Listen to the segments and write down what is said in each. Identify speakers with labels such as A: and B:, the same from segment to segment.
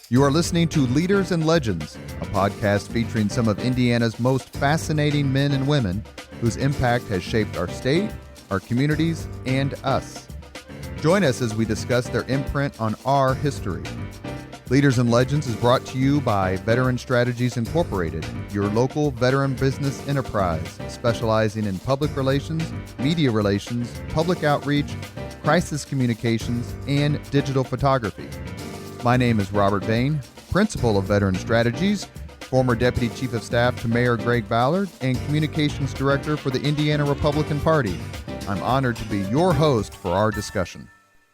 A: You are listening to Leaders and Legends, a podcast featuring some of Indiana's most fascinating men and women whose impact has shaped our state, our communities, and us. Join us as we discuss their imprint on our history. Leaders and Legends is brought to you by Veteran Strategies Incorporated, your local veteran business enterprise specializing in public relations, media relations, public outreach, crisis communications, and digital photography. My name is Robert Bain, Principal of Veteran Strategies, former Deputy Chief of Staff to Mayor Greg Ballard, and Communications Director for the Indiana Republican Party. I'm honored to be your host for our discussion.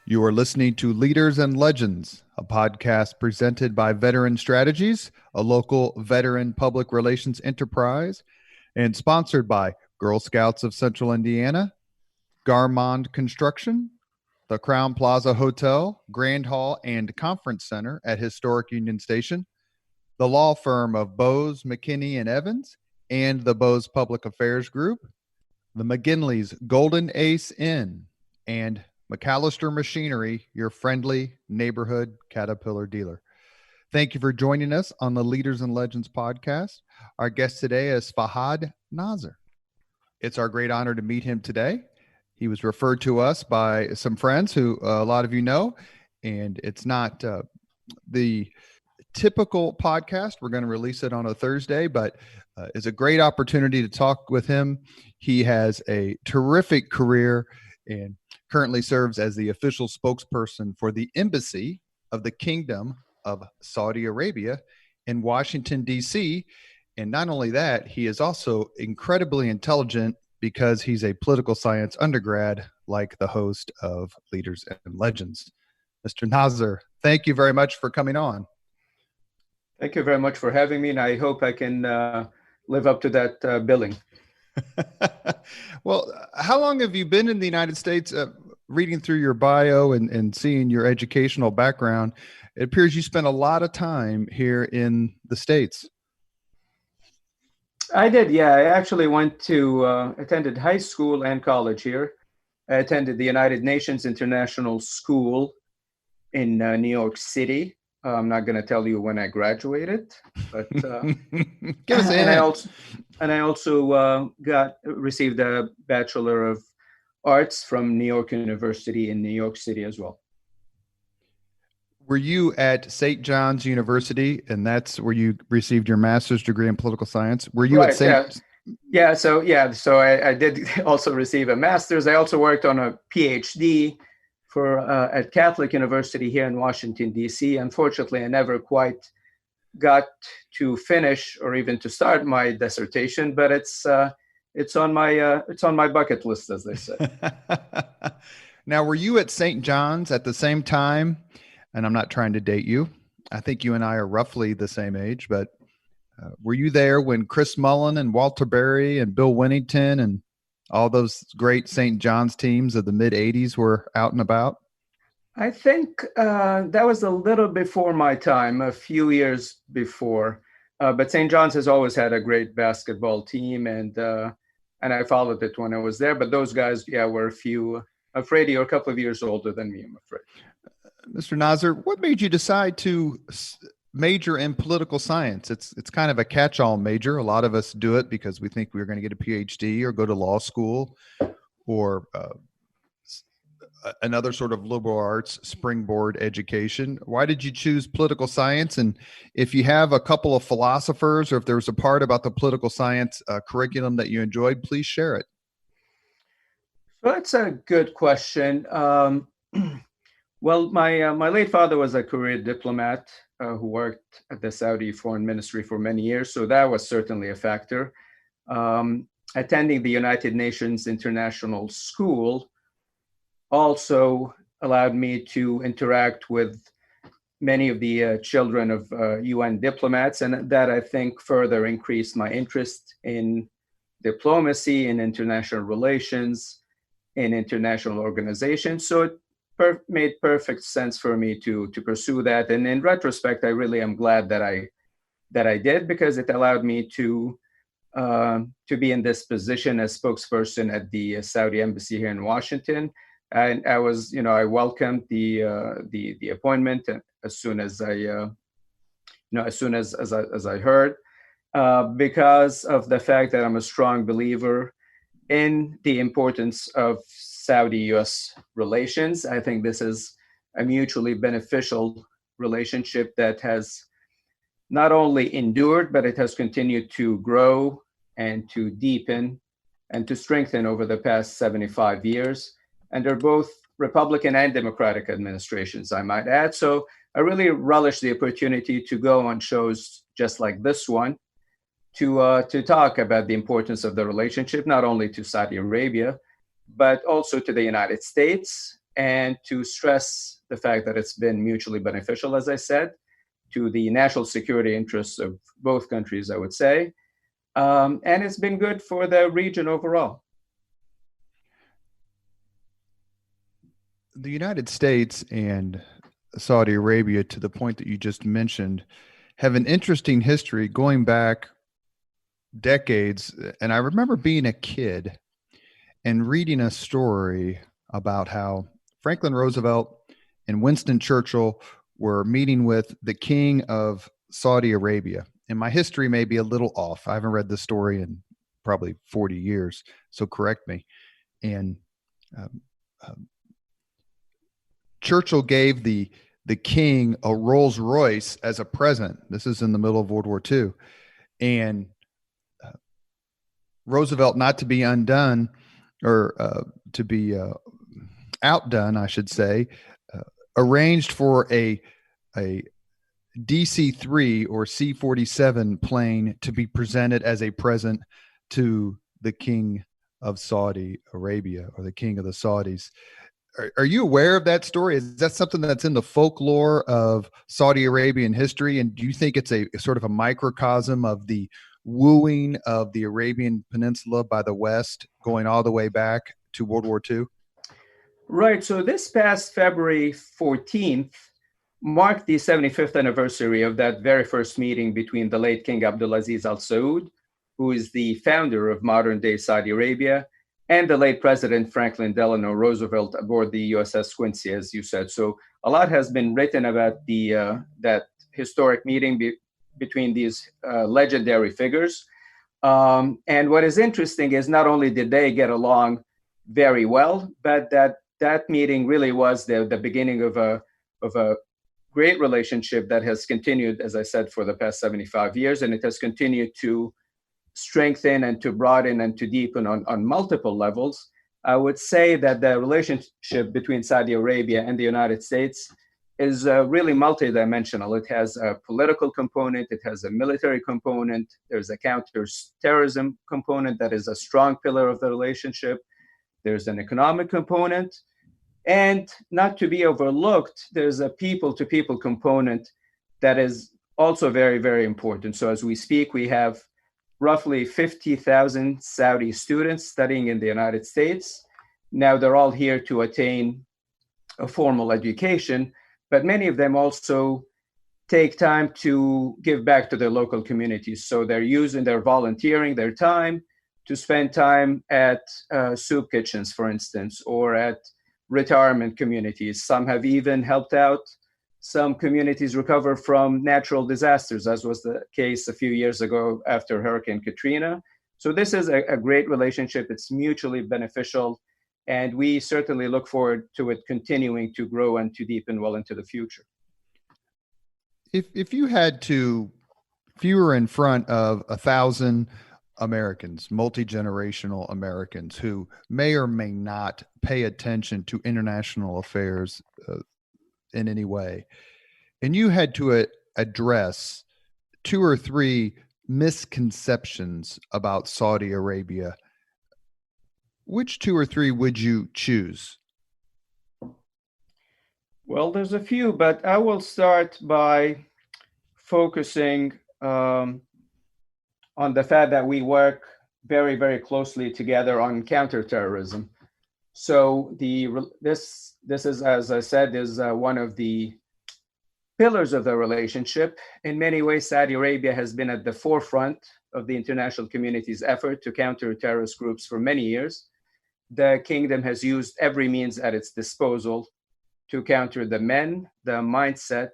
A: You are listening to Leaders and Legends, a podcast presented by Veteran Strategies, a local veteran public relations enterprise, and sponsored by Girl Scouts of Central Indiana, Garmond Construction, the Crown Plaza Hotel, Grand Hall, and Conference Center at Historic Union Station, the law firm of Bose, McKinney, and Evans, and the Bose Public Affairs Group, the McGinley's Golden Ace Inn, and McAllister Machinery, your friendly neighborhood Caterpillar dealer. Thank you for joining us on the Leaders and Legends podcast. Our guest today is Fahad Nazer. It's our great honor to meet him today. He was referred to us by some friends who a lot of you know, and it's not the typical podcast. We're going to release it on a Thursday, but it's a great opportunity to talk with him. He has a terrific career and currently serves as the official spokesperson for the Embassy of the Kingdom of Saudi Arabia in Washington, D.C. And not only that, he is also incredibly intelligent because he's a political science undergrad, like the host of Leaders and Legends. Mr. Nazer, thank you very much for coming on.
B: Thank you very much for having me, and I hope I can live up to that billing.
A: Well, how long have you been in the United States? Reading through your bio and seeing your educational background, it appears you spent a lot of time here in the States.
B: I did, yeah. I actually went to, attended high school and college here. I attended the United Nations International School in New York City. I'm not going to tell you when I graduated, but
A: give us a hint.
B: And I also received a Bachelor of Arts from New York University in New York City as well.
A: Were you at St. John's University, and that's where you received your master's degree in political science? Were you at St.
B: Yeah. So I did also receive a master's. I also worked on a PhD for at Catholic University here in Washington, D.C. Unfortunately, I never quite got to finish or even to start my dissertation, but it's on my bucket list, as they say.
A: Now, were you at St. John's at the same time? And I'm not trying to date you. I think you and I are roughly the same age, but were you there when Chris Mullin and Walter Berry and Bill Winnington and all those great St. John's teams of the mid-'80s were out and about?
B: I think that was a little before my time, a few years before. But St. John's has always had a great basketball team, and I followed it when I was there. But those guys, were afraid you're a couple of years older than me, I'm afraid.
A: Mr. Nazer, what made you decide to major in political science? It's kind of a catch-all major. A lot of us do it because we think we're going to get a PhD or go to law school or another sort of liberal arts springboard education. Why did you choose political science? And if you have a couple of philosophers or if there was a part about the political science curriculum that you enjoyed, please share it.
B: So that's a good question. Well, my late father was a career diplomat who worked at the Saudi Foreign Ministry for many years, so that was certainly a factor. Attending the United Nations International School also allowed me to interact with many of the children of UN diplomats, and that I think further increased my interest in diplomacy, in international relations, in international organizations. So it made perfect sense for me to pursue that. And in retrospect, I really am glad that I did, because it allowed me to be in this position as spokesperson at the Saudi embassy here in Washington. And I was, I welcomed the appointment as soon as I as soon as I heard, because of the fact that I'm a strong believer in the importance of Saudi-U.S. relations. I think this is a mutually beneficial relationship that has not only endured, but it has continued to grow and to deepen and to strengthen over the past 75 years. And they're both Republican and Democratic administrations, I might add. So I really relish the opportunity to go on shows just like this one to talk about the importance of the relationship, not only to Saudi Arabia, but also to the United States, and to stress the fact that it's been mutually beneficial, as I said, to the national security interests of both countries, I would say. And it's been good for the region overall.
A: The United States and Saudi Arabia, to the point that you just mentioned, have an interesting history going back decades. And I remember being a kid and reading a story about how Franklin Roosevelt and Winston Churchill were meeting with the king of Saudi Arabia. And my history may be a little off. I haven't read the story in probably 40 years, so correct me. And Churchill gave the king a Rolls Royce as a present. This is in the middle of World War II. And Roosevelt, not to be undone or to be outdone, I should say, arranged for a DC-3 or C-47 plane to be presented as a present to the king of Saudi Arabia, or the king of the Saudis. Are you aware of that story? Is that something that's in the folklore of Saudi Arabian history? And do you think it's a sort of a microcosm of the wooing of the Arabian Peninsula by the West, going all the way back to World War II?
B: Right. So this past February 14th marked the 75th anniversary of that very first meeting between the late King Abdulaziz Al Saud, who is the founder of modern-day Saudi Arabia, and the late President Franklin Delano Roosevelt aboard the USS Quincy, as you said. So a lot has been written about that historic meeting between these legendary figures. And what is interesting is not only did they get along very well, but that meeting really was the beginning of a great relationship that has continued, as I said, for the past 75 years, and it has continued to strengthen and to broaden and to deepen on multiple levels. I would say that the relationship between Saudi Arabia and the United States is really multidimensional. It has a political component, it has a military component, there's a counter-terrorism component that is a strong pillar of the relationship, there's an economic component, and not to be overlooked, there's a people-to-people component that is also very, very important. So as we speak, we have roughly 50,000 Saudi students studying in the United States. Now they're all here to attain a formal education, but many of them also take time to give back to their local communities. So they're volunteering their time to spend time at soup kitchens, for instance, or at retirement communities. Some have even helped out some communities recover from natural disasters, as was the case a few years ago after Hurricane Katrina. So this is a great relationship. It's mutually beneficial, and we certainly look forward to it continuing to grow and to deepen well into the future.
A: If you were in front of 1,000 Americans, multi-generational Americans who may or may not pay attention to international affairs in any way, and you had to address 2 or 3 misconceptions about Saudi Arabia, which 2 or 3 would you choose?
B: Well, there's a few, but I will start by focusing on the fact that we work very, very closely together on counterterrorism. So this is, as I said, is one of the pillars of the relationship. In many ways, Saudi Arabia has been at the forefront of the international community's effort to counter terrorist groups for many years. The kingdom has used every means at its disposal to counter the men, the mindset,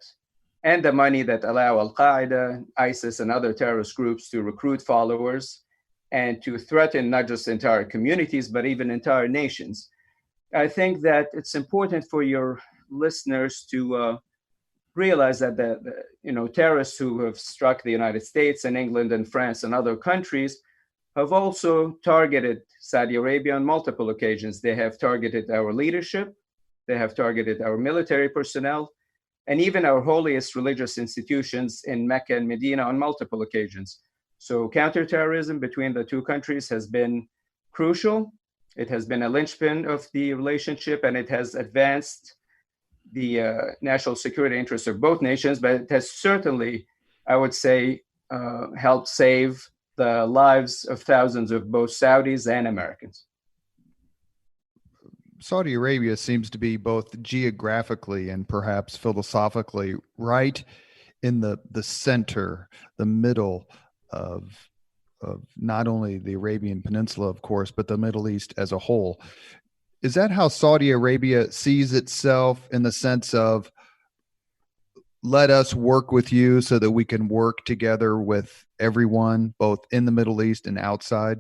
B: and the money that allow Al-Qaeda, ISIS, and other terrorist groups to recruit followers and to threaten not just entire communities, but even entire nations. I think that it's important for your listeners to realize that the terrorists who have struck the United States and England and France and other countries have also targeted Saudi Arabia on multiple occasions. They have targeted our leadership, they have targeted our military personnel, and even our holiest religious institutions in Mecca and Medina on multiple occasions. So counterterrorism between the two countries has been crucial. It has been a linchpin of the relationship, and it has advanced the national security interests of both nations, but it has certainly, I would say, helped save the lives of thousands of both Saudis and Americans.
A: Saudi Arabia seems to be both geographically and perhaps philosophically right in the center, the middle of not only the Arabian Peninsula, of course, but the Middle East as a whole. Is that how Saudi Arabia sees itself, in the sense of, let us work with you so that we can work together with everyone, both in the Middle East and outside?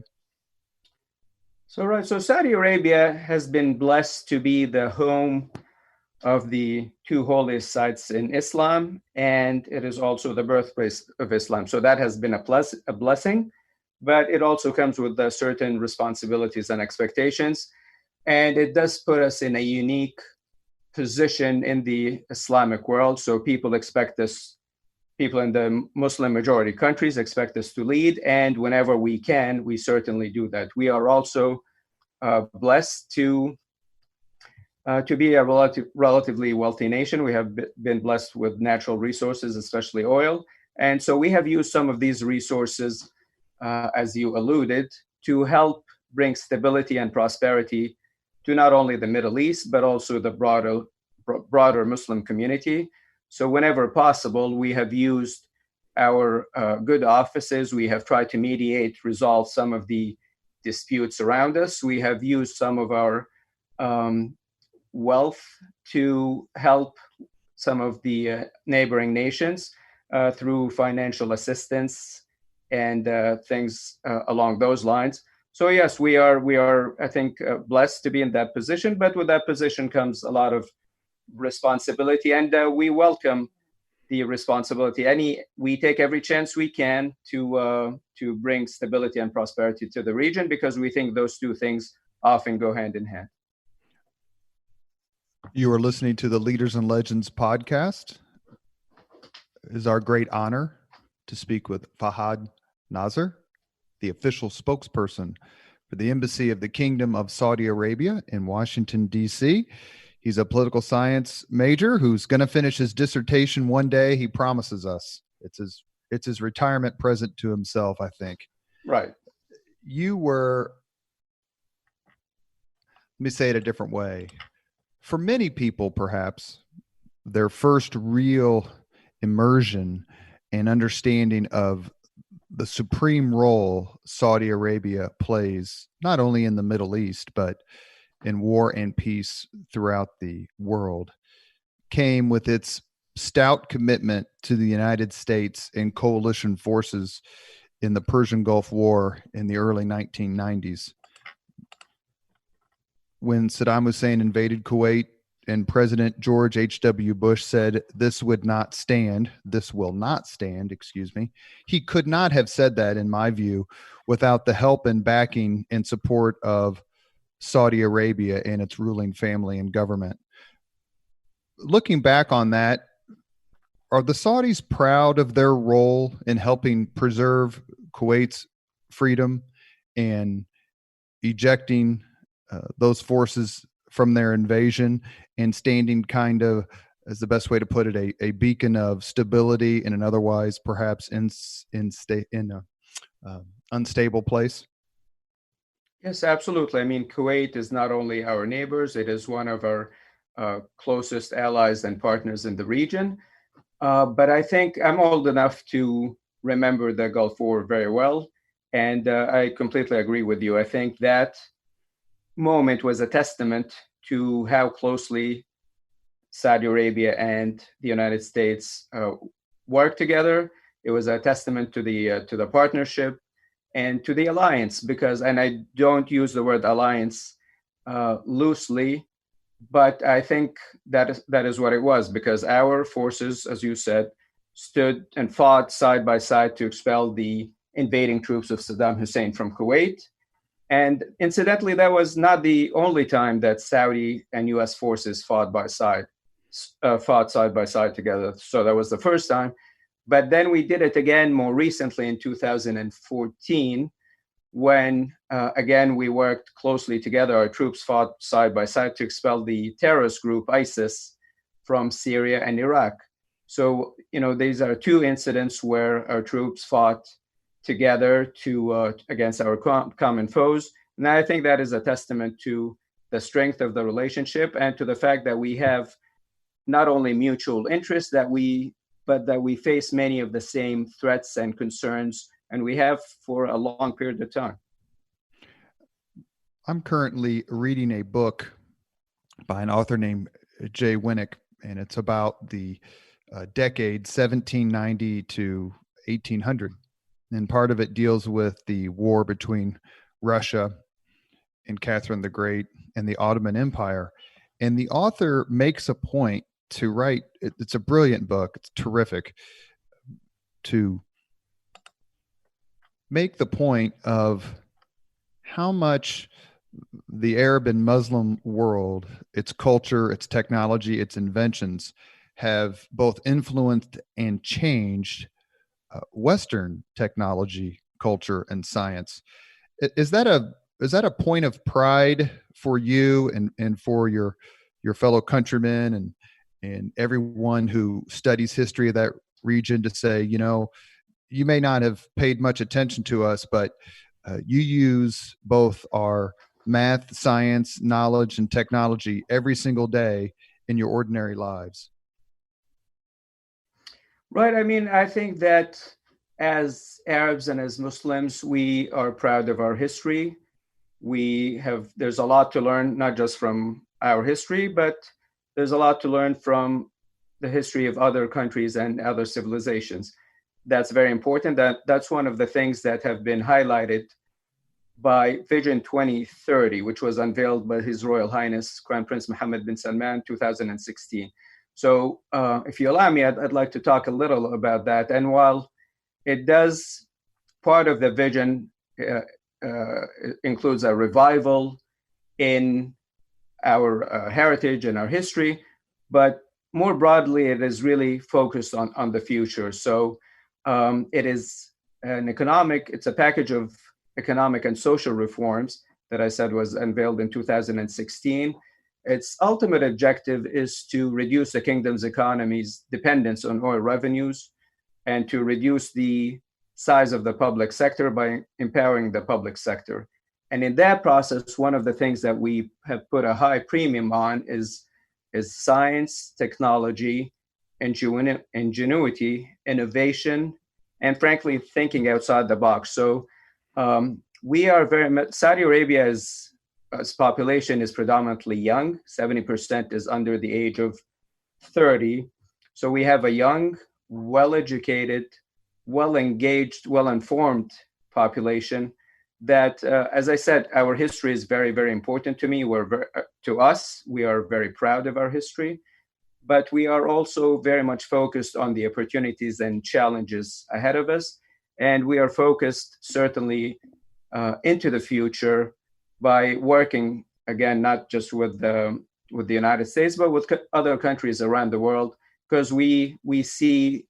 B: So Saudi Arabia has been blessed to be the home of the two holiest sites in Islam, and it is also the birthplace of Islam. So that has been a blessing, but it also comes with certain responsibilities and expectations. And it does put us in a unique position in the Islamic world. So people expect us, people in the Muslim majority countries expect us to lead. And whenever we can, we certainly do that. We are also blessed to be a relatively wealthy nation. We have been blessed with natural resources, especially oil. And so we have used some of these resources, as you alluded, to help bring stability and prosperity to not only the Middle East, but also the broader Muslim community. So whenever possible, we have used our good offices. We have tried to mediate, resolve some of the disputes around us. We have used some of our wealth to help some of the neighboring nations through financial assistance and things along those lines. So yes, we are, I think, blessed to be in that position, but with that position comes a lot of responsibility, and we welcome the responsibility. We take every chance we can to bring stability and prosperity to the region, because we think those two things often go hand in hand.
A: You are listening to the Leaders and Legends podcast. It is our great honor to speak with Fahad Nazer, the official spokesperson for the Embassy of the Kingdom of Saudi Arabia in Washington, D.C. He's a political science major who's going to finish his dissertation one day. He promises us. It's his retirement present to himself, I think.
B: Right.
A: Let me say it a different way. For many people, perhaps, their first real immersion and understanding of the supreme role Saudi Arabia plays, not only in the Middle East, but in war and peace throughout the world, came with its stout commitment to the United States and coalition forces in the Persian Gulf War in the early 1990s. When Saddam Hussein invaded Kuwait and President George H.W. Bush said, this will not stand, he could not have said that, in my view, without the help and backing and support of Saudi Arabia and its ruling family and government. Looking back on that, are the Saudis proud of their role in helping preserve Kuwait's freedom and ejecting those forces from their invasion and standing kind of, as the best way to put it, a beacon of stability in an otherwise perhaps unstable place?
B: Yes, absolutely. I mean, Kuwait is not only our neighbors, it is one of our closest allies and partners in the region. But I think I'm old enough to remember the Gulf War very well. And I completely agree with you. I think that moment was a testament to how closely Saudi Arabia and the United States worked together. It was a testament to the partnership and to the alliance, because, and I don't use the word alliance loosely, but I think that is what it was, because our forces, as you said, stood and fought side by side to expel the invading troops of Saddam Hussein from Kuwait. And incidentally, that was not the only time that Saudi and U.S. forces fought side by side together. So that was the first time. But then we did it again more recently in 2014, when again we worked closely together. Our troops fought side by side to expel the terrorist group ISIS from Syria and Iraq. So, these are two incidents where our troops fought together against our common foes. And I think that is a testament to the strength of the relationship and to the fact that we have not only mutual interests but that we face many of the same threats and concerns, and we have for a long period of time.
A: I'm currently reading a book by an author named Jay Winnick, and it's about the decade 1790 to 1800. And part of it deals with the war between Russia and Catherine the Great and the Ottoman Empire. And the author makes a point to write, it's a brilliant book, it's terrific, to make the point of how much the Arab and Muslim world, its culture, its technology, its inventions have both influenced and changed Western technology, culture, and science. Is that a point of pride for you and for your fellow countrymen and everyone who studies history of that region, to say, you may not have paid much attention to us, but you use both our math, science, knowledge, and technology every single day in your ordinary lives?
B: Right. I mean, I think that as Arabs and as Muslims, we are proud of our history. There's a lot to learn, not just from our history, but there's a lot to learn from the history of other countries and other civilizations. That's very important. That's one of the things that have been highlighted by Vision 2030, which was unveiled by His Royal Highness Crown Prince Mohammed bin Salman 2016. So if you allow me, I'd like to talk a little about that. And while it does, part of the vision includes a revival in our heritage and our history, but more broadly, it is really focused on the future. So it is it's a package of economic and social reforms that I said was unveiled in 2016. Its ultimate objective is to reduce the kingdom's economy's dependence on oil revenues and to reduce the size of the public sector by empowering the public sector. And in that process, one of the things that we have put a high premium on is science, technology, ingenuity, innovation, and frankly, thinking outside the box. So we are Saudi Arabia's population is predominantly young. 70% is under the age of 30. So we have a young, well-educated, well-engaged, well-informed population that, as I said, our history is very, very important to me. To us, we are very proud of our history, but we are also very much focused on the opportunities and challenges ahead of us. And we are focused certainly into the future by working, again, not just with the United States, but with other countries around the world, because we see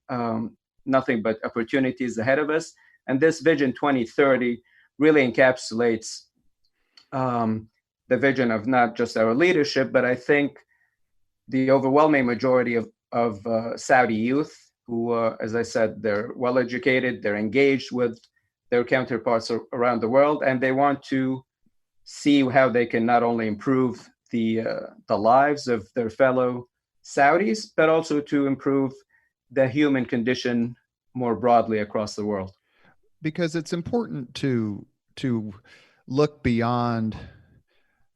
B: nothing but opportunities ahead of us. And this Vision 2030 really encapsulates the vision of not just our leadership, but I think the overwhelming majority of Saudi youth who, as I said, they're well educated, they're engaged with their counterparts around the world, and they want to see how they can not only improve the lives of their fellow Saudis, but also to improve the human condition more broadly across the world.
A: Because it's important to look beyond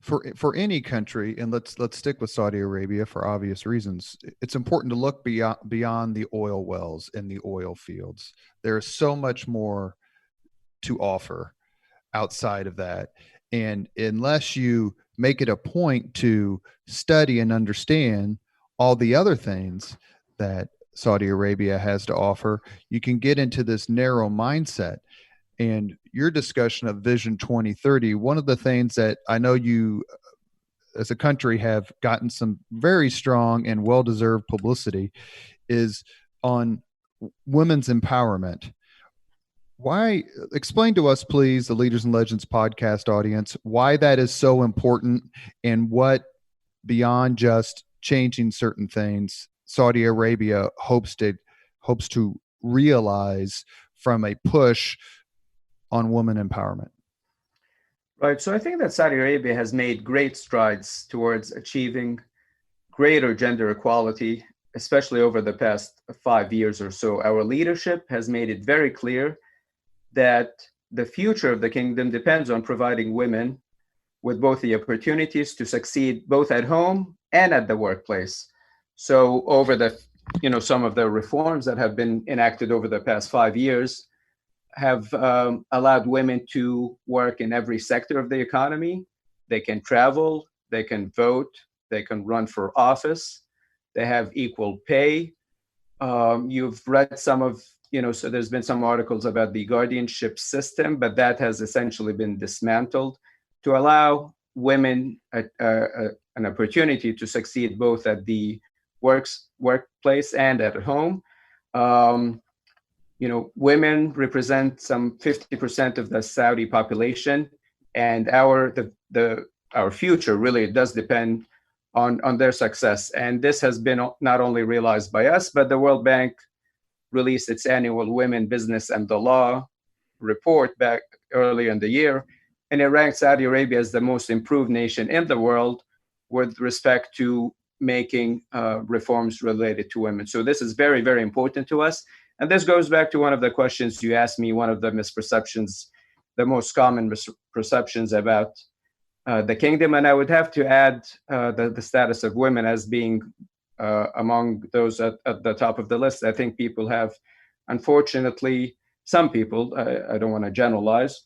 A: For any country, and let's stick with Saudi Arabia for obvious reasons, it's important to look beyond the oil wells and the oil fields. There is so much more to offer outside of that. And unless you make it a point to study and understand all the other things that Saudi Arabia has to offer, you can get into this narrow mindset. And your discussion of Vision 2030, one of the things that I know you as a country have gotten some very strong and well-deserved publicity is on women's empowerment. Why, explain to us, please, the Leaders and Legends podcast audience, why that is so important and what, beyond just changing certain things, Saudi Arabia hopes to realize from a push on women empowerment.
B: Right. So I think that Saudi Arabia has made great strides towards achieving greater gender equality, especially over the past 5 years or so. Our leadership has made it very clear that the future of the kingdom depends on providing women with both the opportunities to succeed both at home and at the workplace. So over some of the reforms that have been enacted over the past 5 years have allowed women to work in every sector of the economy. They can travel, they can vote, they can run for office, they have equal pay. You've read so there's been some articles about the guardianship system, but that has essentially been dismantled to allow women an opportunity to succeed both at the workplace and at home. Women represent some 50% of the Saudi population, and our future really does depend on their success. And this has been not only realized by us, but the World Bank released its annual Women, Business, and the Law report back earlier in the year, and it ranked Saudi Arabia as the most improved nation in the world with respect to making reforms related to women. So this is very, very important to us. And this goes back to one of the questions you asked me, one of the misperceptions, the most common misperceptions about the kingdom. And I would have to add the status of women as being among those at the top of the list. I think people have, unfortunately, some people, I don't want to generalize,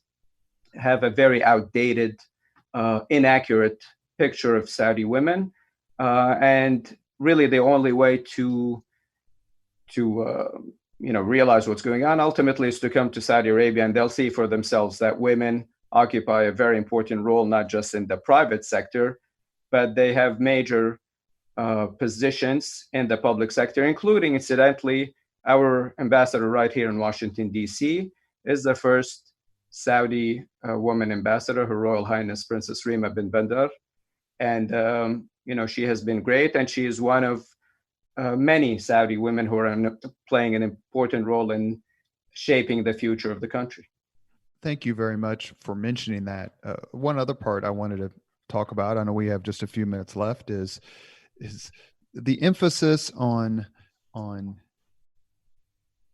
B: have a very outdated, inaccurate picture of Saudi women. And really the only way to realize what's going on ultimately is to come to Saudi Arabia, and they'll see for themselves that women occupy a very important role, not just in the private sector, but they have major positions in the public sector, including, incidentally, our ambassador right here in Washington, D.C. is the first Saudi woman ambassador, Her Royal Highness Princess Rima bin Bandar. And, she has been great, and she is one of many Saudi women who are playing an important role in shaping the future of the country.
A: Thank you very much for mentioning that. One other part I wanted to talk about, I know we have just a few minutes left, is the emphasis on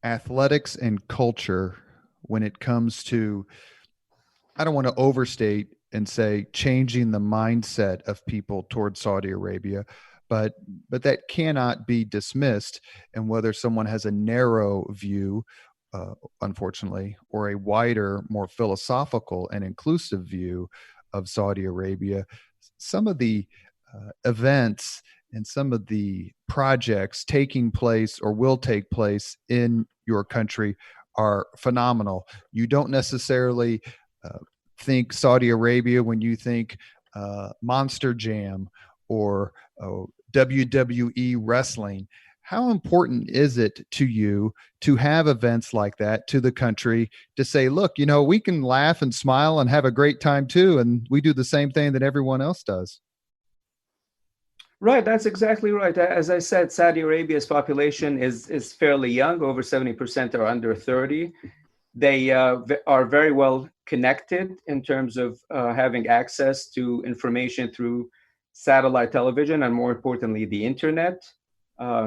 A: athletics and culture when it comes to, I don't want to overstate and say changing the mindset of people towards Saudi Arabia, but that cannot be dismissed. And whether someone has a narrow view, unfortunately, or a wider, more philosophical and inclusive view of Saudi Arabia, some of the events and some of the projects taking place or will take place in your country are phenomenal. You don't necessarily think Saudi Arabia when you think Monster Jam or WWE wrestling. How important is it to you to have events like that to the country to say, look, we can laugh and smile and have a great time too, and we do the same thing that everyone else does?
B: Right, that's exactly right. As I said, Saudi Arabia's population is fairly young. Over 70% are under 30. They are very well connected in terms of having access to information through satellite television and, more importantly, the internet.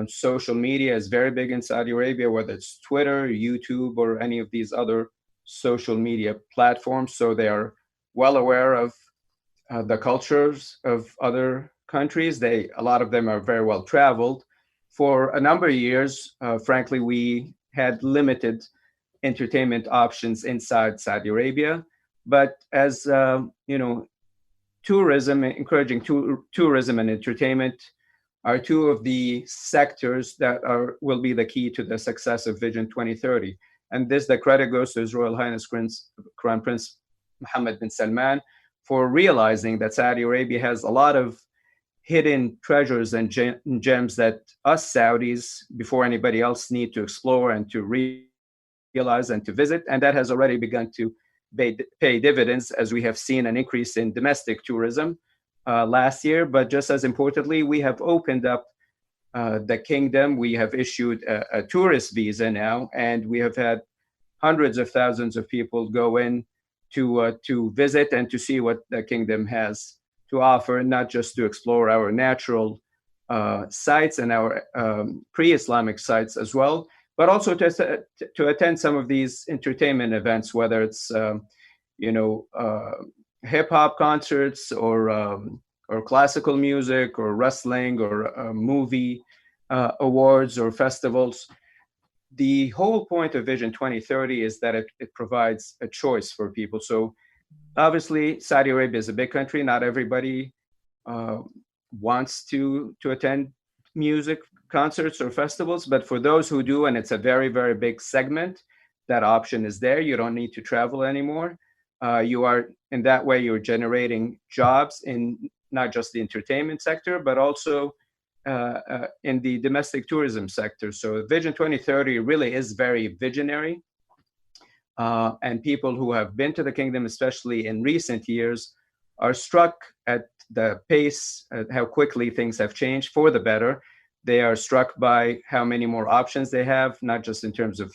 B: Social media is very big in Saudi Arabia, whether it's Twitter, YouTube, or any of these other social media platforms. So they are well aware of the cultures of other countries. A lot of them are very well traveled. For a number of years, frankly, we had limited entertainment options inside Saudi Arabia. But as tourism, encouraging tourism and entertainment are two of the sectors that will be the key to the success of Vision 2030. And this, the credit goes to His Royal Highness Crown Prince Mohammed bin Salman for realizing that Saudi Arabia has a lot of hidden treasures and gems that us Saudis, before anybody else, need to explore and to realize and to visit. And that has already begun to pay dividends, as we have seen an increase in domestic tourism last year. But just as importantly, we have opened up the kingdom. We have issued a tourist visa now, and we have had hundreds of thousands of people go in to visit and to see what the kingdom has to offer, not just to explore our natural sites and our pre-Islamic sites as well, but also to attend some of these entertainment events, whether it's hip hop concerts or classical music or wrestling or movie awards or festivals. The whole point of Vision 2030 is that it provides a choice for people. So obviously, Saudi Arabia is a big country. Not everybody wants to attend music concerts or festivals, but for those who do, and it's a very, very big segment, that option is there. You don't need to travel anymore. You are, in that way, you're generating jobs in not just the entertainment sector, but also in the domestic tourism sector. So Vision 2030 really is very visionary. And people who have been to the kingdom, especially in recent years, are struck at the pace, at how quickly things have changed for the better. They are struck by how many more options they have, not just in terms of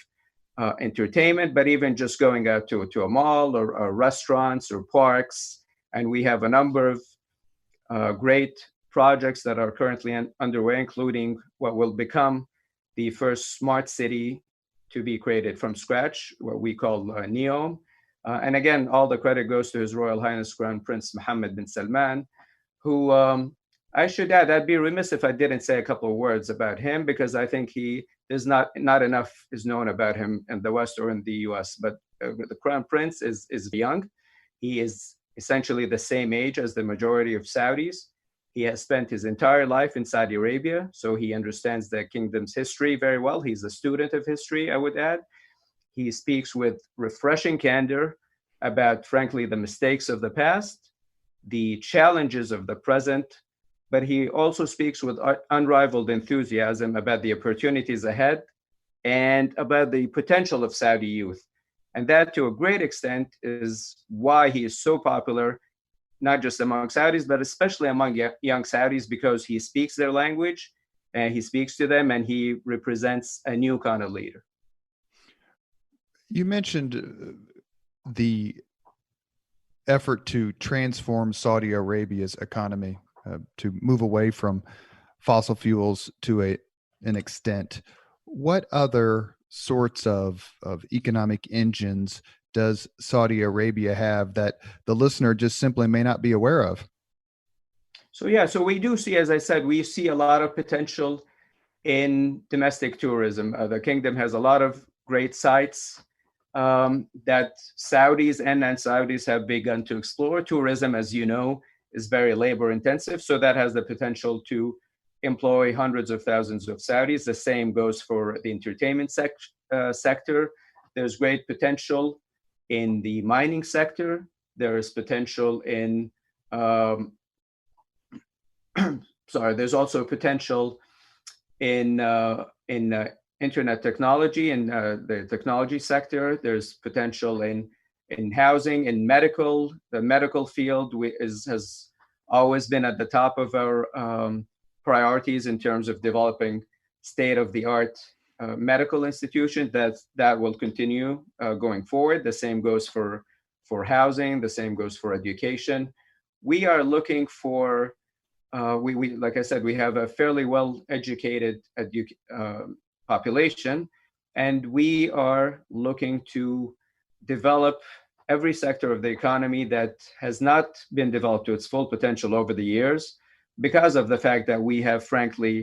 B: entertainment, but even just going out to a mall or restaurants or parks. And we have a number of great projects that are currently underway, including what will become the first smart city to be created from scratch, what we call NEOM. And again, all the credit goes to His Royal Highness Crown Prince Mohammed bin Salman, who I should add, I'd be remiss if I didn't say a couple of words about him, because I think there's not enough is known about him in the West or in the US. But the Crown Prince is young. He is essentially the same age as the majority of Saudis. He has spent his entire life in Saudi Arabia, so he understands the kingdom's history very well. He's a student of history, I would add. He speaks with refreshing candor about, frankly, the mistakes of the past, the challenges of the present, but he also speaks with unrivaled enthusiasm about the opportunities ahead and about the potential of Saudi youth. And that, to a great extent, is why he is so popular, not just among Saudis, but especially among young Saudis, because he speaks their language and he speaks to them, and he represents a new kind of leader.
A: You mentioned the effort to transform Saudi Arabia's economy, to move away from fossil fuels to an extent. What other sorts of economic engines does Saudi Arabia have that the listener just simply may not be aware of?
B: So we do see, as I said, we see a lot of potential in domestic tourism. The kingdom has a lot of great sites that Saudis and non-Saudis have begun to explore. Tourism, as you know, is very labor intensive, so that has the potential to employ hundreds of thousands of Saudis. The same goes for the entertainment sector. There's great potential in the mining sector. There is potential in, there's also potential in internet technology, in the technology sector. There's potential in housing, in medical. The medical field has always been at the top of our priorities in terms of developing state-of-the-art medical institutions. That will continue going forward. The same goes for housing. The same goes for education. We are looking for, we like I said, we have a fairly well-educated population, and we are looking to develop every sector of the economy that has not been developed to its full potential over the years because of the fact that we have, frankly,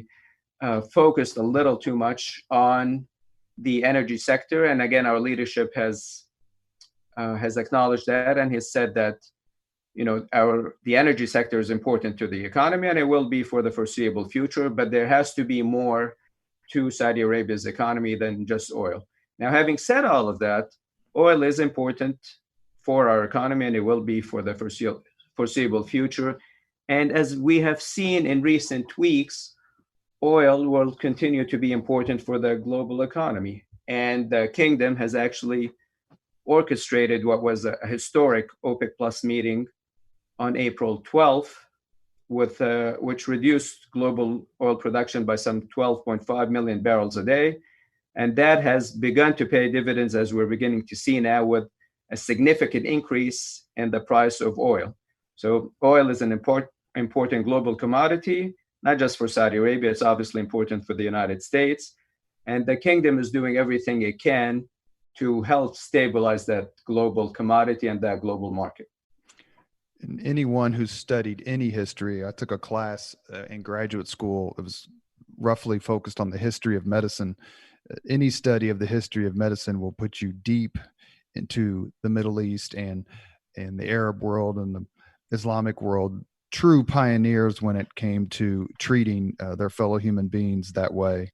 B: focused a little too much on the energy sector. And again, our leadership has acknowledged that and has said that the energy sector is important to the economy, and it will be for the foreseeable future. But there has to be more to Saudi Arabia's economy than just oil. Now, having said all of that, oil is important for our economy, and it will be for the foreseeable future. And as we have seen in recent weeks, oil will continue to be important for the global economy. And the kingdom has actually orchestrated what was a historic OPEC Plus meeting on April 12th, which reduced global oil production by some 12.5 million barrels a day. And that has begun to pay dividends, as we're beginning to see now, with a significant increase in the price of oil. So oil is an important global commodity, not just for Saudi Arabia. It's obviously important for the United States. And the kingdom is doing everything it can to help stabilize that global commodity and that global market.
A: And anyone who's studied any history, I took a class in graduate school that was roughly focused on the history of medicine. Any study of the history of medicine will put you deep into the Middle East and the Arab world and the Islamic world, true pioneers when it came to treating their fellow human beings that way.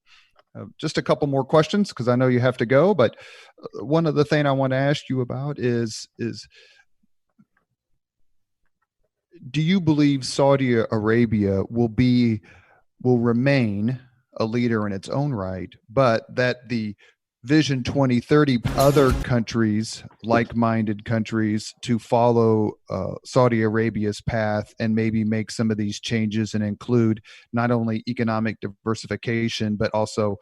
A: Just a couple more questions because I know you have to go, but one of the things I want to ask you about is do you believe Saudi Arabia will remain a leader in its own right, but that the Vision 2030, other countries, like-minded countries, to follow Saudi Arabia's path and maybe make some of these changes and include not only economic diversification, but also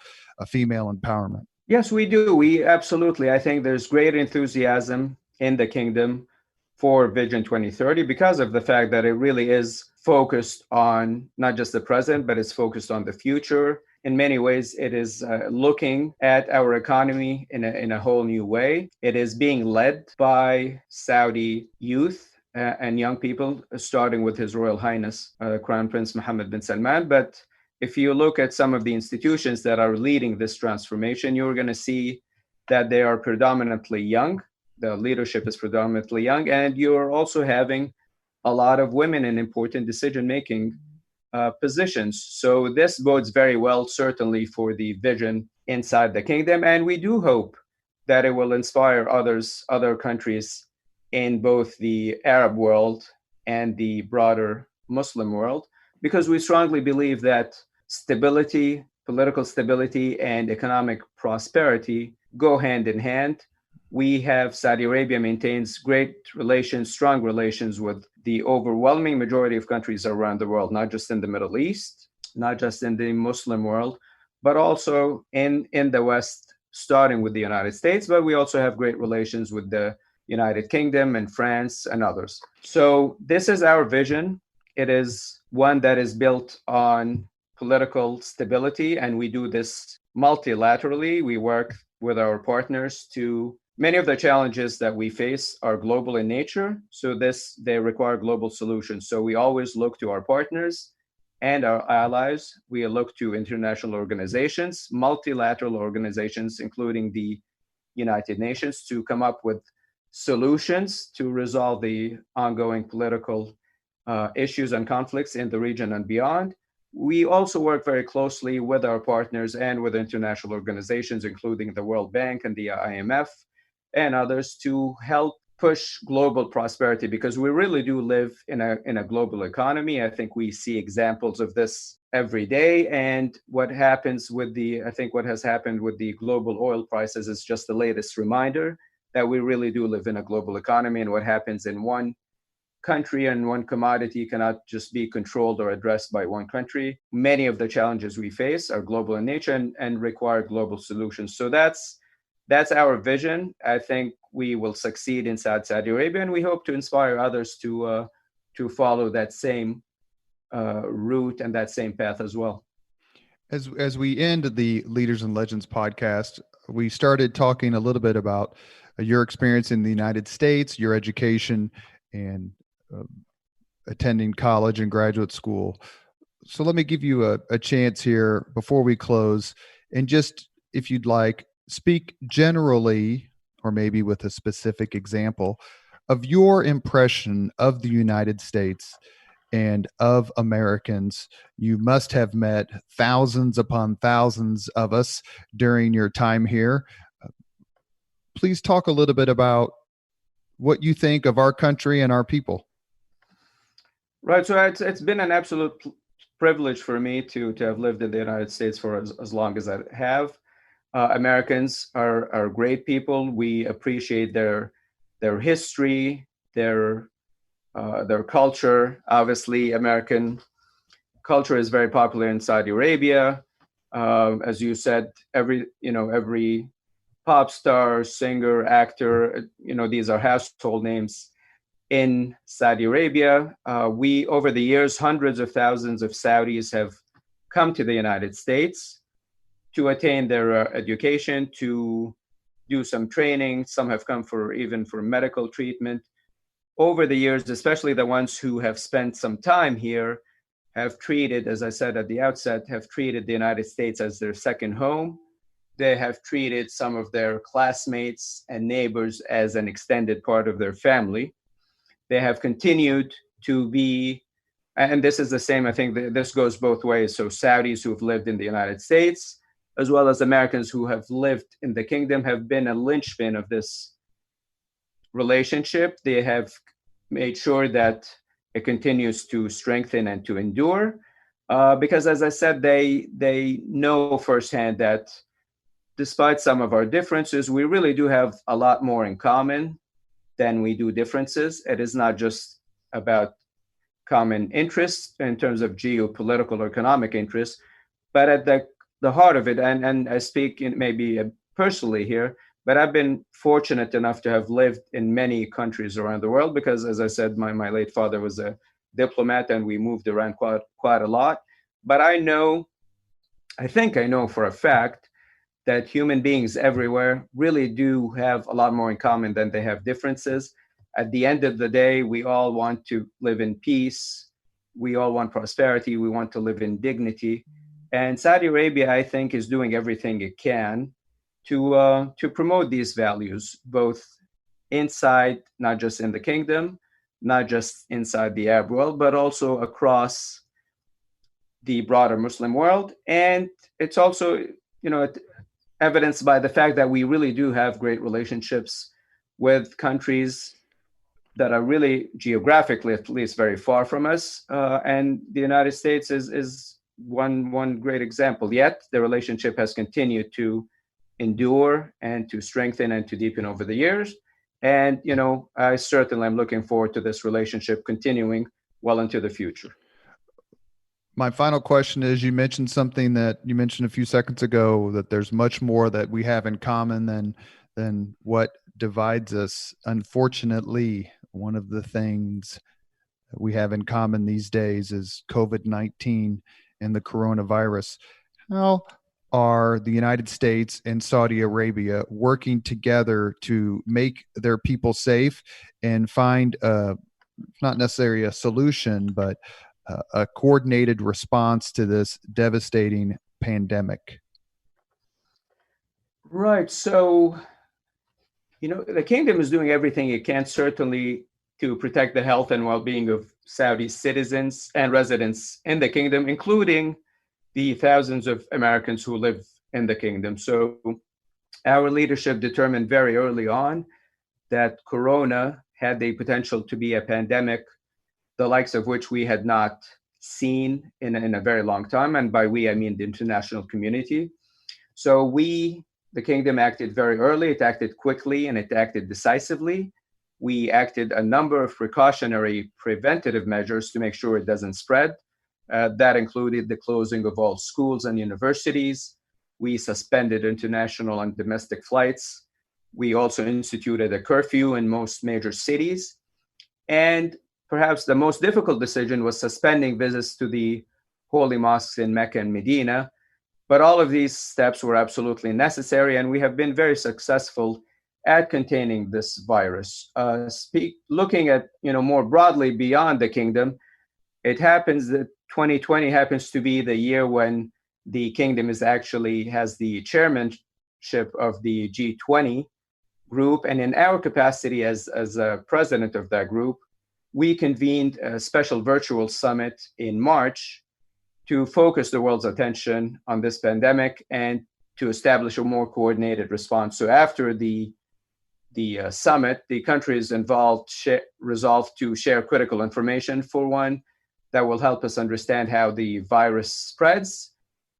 A: female empowerment?
B: Yes, we do. We absolutely. I think there's great enthusiasm in the kingdom for Vision 2030 because of the fact that it really is focused on not just the present, but it's focused on the future. In many ways, it is looking at our economy in a whole new way. It is being led by Saudi youth and young people, starting with His Royal Highness, Crown Prince Mohammed bin Salman. But if you look at some of the institutions that are leading this transformation, you're going to see that they are predominantly young. The leadership is predominantly young, and you're also having a lot of women in important decision-making positions. So this bodes very well, certainly, for the vision inside the kingdom. And we do hope that it will inspire other countries in both the Arab world and the broader Muslim world, because we strongly believe that stability, political stability, and economic prosperity go hand in hand. Saudi Arabia maintains great relations, strong relations with the overwhelming majority of countries around the world, not just in the Middle East, not just in the Muslim world, but also in the West, starting with the United States. But we also have great relations with the United Kingdom and France and others. So this is our vision. It is one that is built on political stability, and we do this multilaterally. We work with our partners to many of the challenges that we face are global in nature, so they require global solutions. So we always look to our partners and our allies. We look to international organizations, multilateral organizations, including the United Nations, to come up with solutions to resolve the ongoing political issues and conflicts in the region and beyond. We also work very closely with our partners and with international organizations, including the World Bank and the IMF and others, to help push global prosperity, because we really do live in a global economy. I think we see examples of this every day. And what has happened with the global oil prices is just the latest reminder that we really do live in a global economy, and what happens in one country and one commodity cannot just be controlled or addressed by one country. Many of the challenges we face are global in nature and require global solutions. So that's our vision. I think we will succeed inside Saudi Arabia, and we hope to inspire others to follow that same route and that same path as well.
A: As we end the Leaders and Legends podcast, we started talking a little bit about your experience in the United States, your education, and uh, attending college and graduate school. So let me give you a chance here before we close, and just, if you'd like, speak generally, or maybe with a specific example, of your impression of the United States and of Americans. You must have met thousands upon thousands of us during your time here. Please talk a little bit about what you think of our country and our people.
B: Right. So it's been an absolute privilege for me to have lived in the United States for as long as I have. Americans are great people. We appreciate their history, their culture. Obviously, American culture is very popular in Saudi Arabia. As you said, every pop star, singer, actor, these are household names in Saudi Arabia. We, over the years, hundreds of thousands of Saudis have come to the United States to attain their education, to do some training. Some have come even for medical treatment. Over the years, especially the ones who have spent some time here, have treated, as I said at the outset, have treated the United States as their second home. They have treated some of their classmates and neighbors as an extended part of their family. They have continued to be, and this is the same, I think this goes both ways. So Saudis who have lived in the United States, as well as Americans who have lived in the kingdom, have been a linchpin of this relationship. They have made sure that it continues to strengthen and to endure. Because as I said, they know firsthand that despite some of our differences, we really do have a lot more in common than we do differences. It is not just about common interests in terms of geopolitical or economic interests, but at the heart of it, and I speak maybe personally here, but I've been fortunate enough to have lived in many countries around the world because, as I said, my late father was a diplomat and we moved around quite a lot. But I think I know for a fact that human beings everywhere really do have a lot more in common than they have differences. At the end of the day, we all want to live in peace. We all want prosperity. We want to live in dignity. And Saudi Arabia, I think, is doing everything it can to promote these values, both inside, not just in the kingdom, not just inside the Arab world, but also across the broader Muslim world. And it's also, evidenced by the fact that we really do have great relationships with countries that are really geographically, at least, very far from us. And the United States is one great example. Yet the relationship has continued to endure and to strengthen and to deepen over the years. And, I certainly am looking forward to this relationship continuing well into the future.
A: My final question is, you mentioned something that you mentioned a few seconds ago, that there's much more that we have in common than what divides us. Unfortunately, one of the things that we have in common these days is COVID-19 and the coronavirus. How are the United States and Saudi Arabia working together to make their people safe and find not necessarily a solution, but a coordinated response to this devastating pandemic?
B: Right. So, the kingdom is doing everything it can, certainly, to protect the health and well-being of Saudi citizens and residents in the kingdom, including the thousands of Americans who live in the kingdom. So our leadership determined very early on that Corona had the potential to be a pandemic, the likes of which we had not seen in a very long time. And by we, I mean the international community. So the kingdom acted very early, it acted quickly, and it acted decisively. We acted a number of precautionary preventative measures to make sure it doesn't spread. That included the closing of all schools and universities. We suspended international and domestic flights. We also instituted a curfew in most major cities. And perhaps the most difficult decision was suspending visits to the holy mosques in Mecca and Medina, But all of these steps were absolutely necessary, and we have been very successful at containing this virus. Looking at, more broadly beyond the kingdom, it happens that 2020 happens to be the year when the kingdom has the chairmanship of the G20 group, and in our capacity as a president of that group, we convened a special virtual summit in March to focus the world's attention on this pandemic and to establish a more coordinated response. So after the summit, the countries involved resolved to share critical information, for one, that will help us understand how the virus spreads,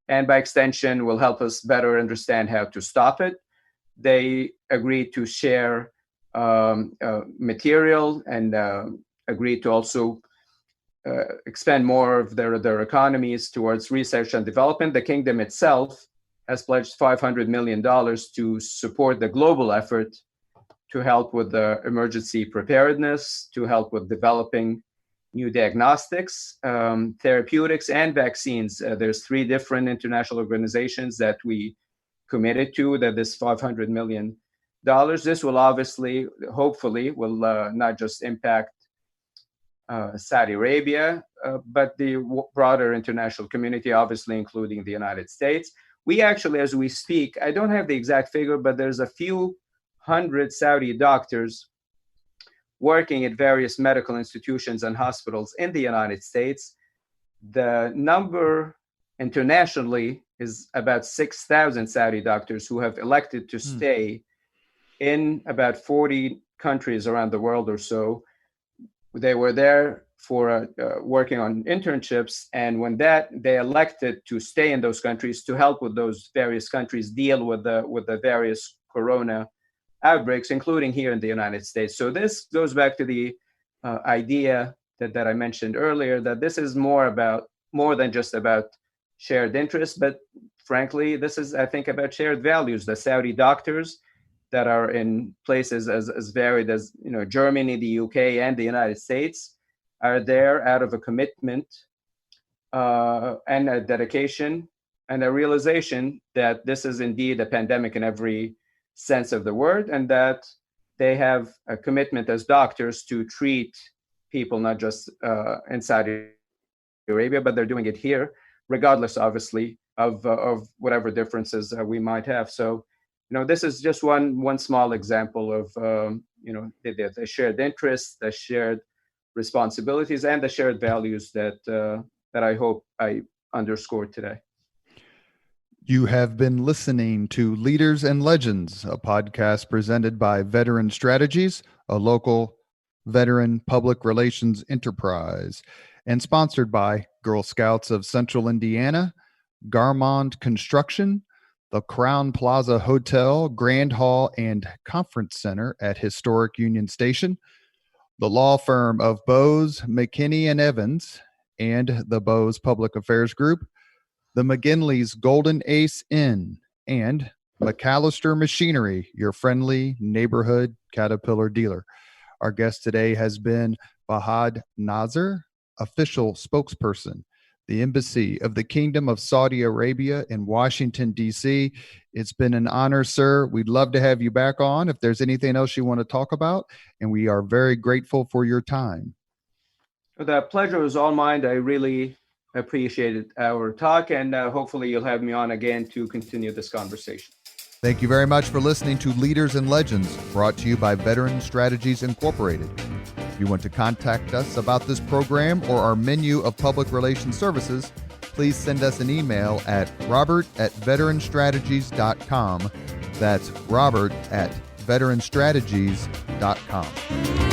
B: and by extension will help us better understand how to stop it. They agreed to share material and agreed to also expend more of their economies towards research and development. The kingdom itself has pledged $500 million to support the global effort to help with the emergency preparedness, to help with developing new diagnostics, therapeutics, and vaccines. There's 3 different international organizations that we committed to that this $500 million. This will hopefully will not just impact Saudi Arabia, but the broader international community, obviously including the United States. We actually, as we speak, I don't have the exact figure, but there's a few hundred Saudi doctors working at various medical institutions and hospitals in the United States. The number internationally is about 6,000 Saudi doctors who have elected to stay in about 40 countries around the world or so. They were there for working on internships, and when they elected to stay in those countries to help with those various countries deal with the various corona outbreaks, including here in the United States. So this goes back to the idea that I mentioned earlier, that this is more than just about shared interests, but frankly, this is, I think, about shared values. The Saudi doctors that are in places as varied as Germany, the UK, and the United States are there out of a commitment and a dedication and a realization that this is indeed a pandemic in every sense of the word, and that they have a commitment as doctors to treat people not just in Saudi Arabia, but they're doing it here, regardless, obviously, of whatever differences we might have. So, this is just one small example of the shared interests, the shared responsibilities, and the shared values that I hope I underscored today.
A: You have been listening to Leaders and Legends, a podcast presented by Veteran Strategies, a local veteran public relations enterprise, and sponsored by Girl Scouts of Central Indiana, Garmond Construction, the Crown Plaza Hotel, Grand Hall, and Conference Center at Historic Union Station, the law firm of Bose, McKinney & Evans, and the Bose Public Affairs Group, the McGinley's Golden Ace Inn, and McAllister Machinery, your friendly neighborhood Caterpillar dealer. Our guest today has been Fahad Nasser, official spokesperson, the Embassy of the Kingdom of Saudi Arabia in Washington, D.C. It's been an honor, sir. We'd love to have you back on if there's anything else you want to talk about, and we are very grateful for your time.
B: The pleasure was all mine. I really appreciated our talk, and hopefully you'll have me on again to continue this conversation.
A: Thank you very much for listening to Leaders and Legends, brought to you by Veteran Strategies Incorporated. If you want to contact us about this program or our menu of public relations services, please send us an email at robert@veteranstrategies.com. That's robert@veteranstrategies.com.